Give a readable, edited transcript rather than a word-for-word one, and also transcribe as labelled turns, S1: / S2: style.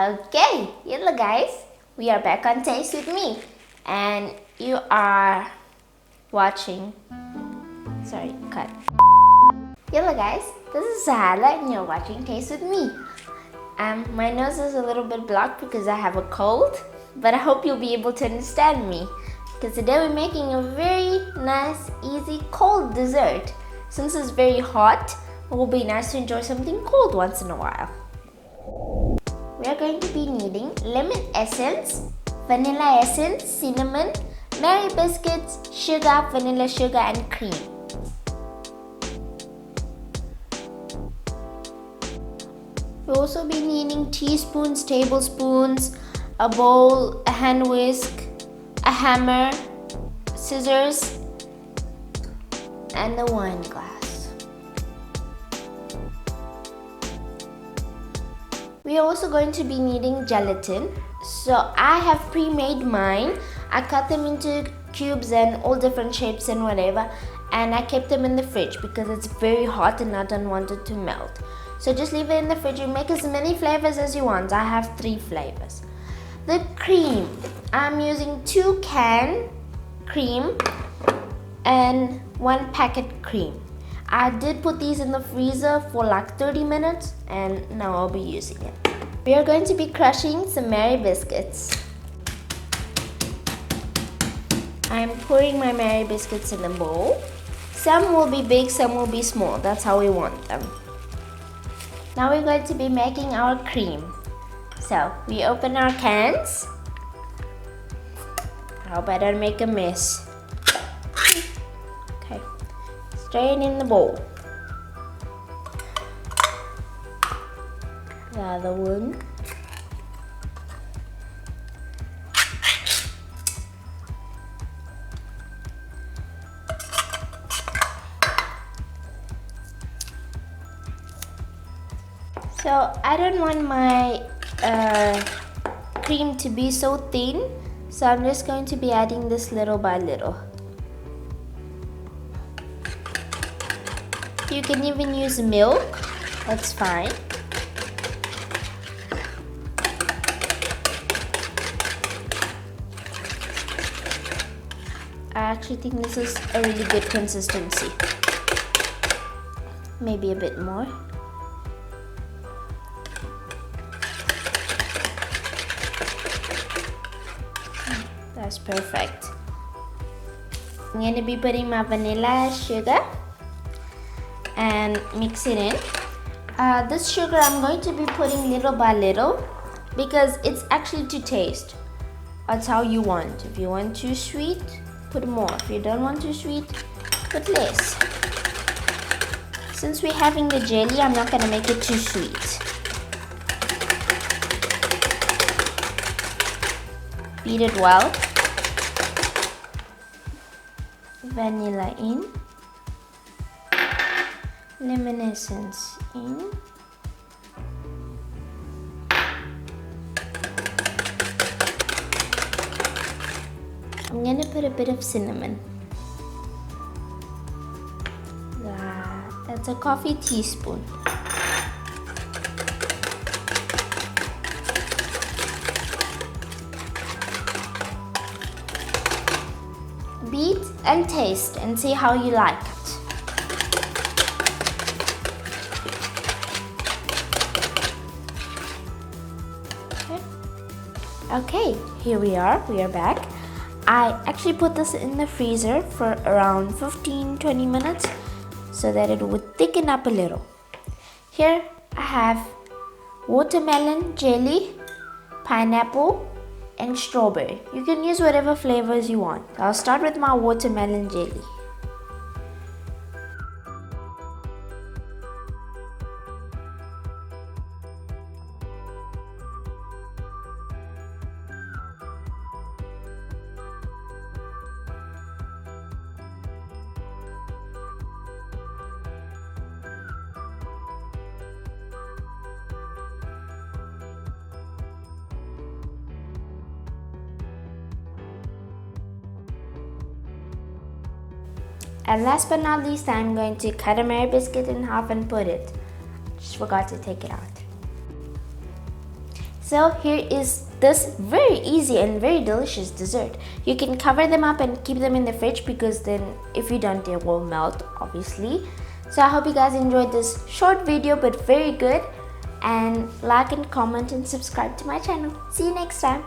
S1: Okay, hello guys, we are back on Taste with Me, and you are watching, cut. Hello guys, this is Sahala and you're watching Taste with Me. My nose is a little bit blocked because I have a cold, but I hope you'll be able to understand me, because today we're making a very nice, easy, cold dessert. Since it's very hot, it will be nice to enjoy something cold once in a while. We are going to be needing lemon essence, vanilla essence, cinnamon, Mary biscuits, sugar, vanilla sugar and cream. We'll also be needing teaspoons, tablespoons, a bowl, a hand whisk, a hammer, scissors, and a wine glass. We are also going to be needing gelatin. So I have pre-made mine. I cut them into cubes and all different shapes and whatever, and I kept them in the fridge because it's very hot and I don't want it to melt. So just leave it in the fridge. You make as many flavors as you want. I have 3 flavors. The cream, I'm using 2 can cream and 1 packet cream. I did put these in the freezer for like 30 minutes and now I'll be using it. We are going to be crushing some Mary biscuits. I'm pouring my Mary biscuits in a bowl. Some will be big, some will be small. That's how we want them. Now we're going to be making our cream. So we open our cans. I hope I don't make a mess. Okay, straight in the bowl. The other one. So I don't want my cream to be so thin, so I'm just going to be adding this little by little. You can even use milk, that's fine. I actually think this is a really good consistency. Maybe a bit more. That's perfect. I'm going to be putting my vanilla sugar and mix it in. This sugar I'm going to be putting little by little because it's actually to taste. That's how you want. If you want too sweet, put more. If you don't want too sweet, put less. Since we're having the jelly, I'm not going to make it too sweet. Beat it well. Vanilla in. Lemon essence in. I'm going to put a bit of cinnamon. That's a coffee teaspoon. Beat and taste and see how you like it. Okay, here we are back. I actually put this in the freezer for around 15-20 minutes so that it would thicken up a little. Here I have watermelon jelly, pineapple, and strawberry. You can use whatever flavors you want. I'll start with my watermelon jelly. And last but not least, I'm going to cut a Mary biscuit in half and put it. Just forgot to take it out. So here is this very easy and very delicious dessert. You can cover them up and keep them in the fridge, because then if you don't, they will melt obviously. So I hope you guys enjoyed this short video but very good, and like and comment and subscribe to my channel. See you next time.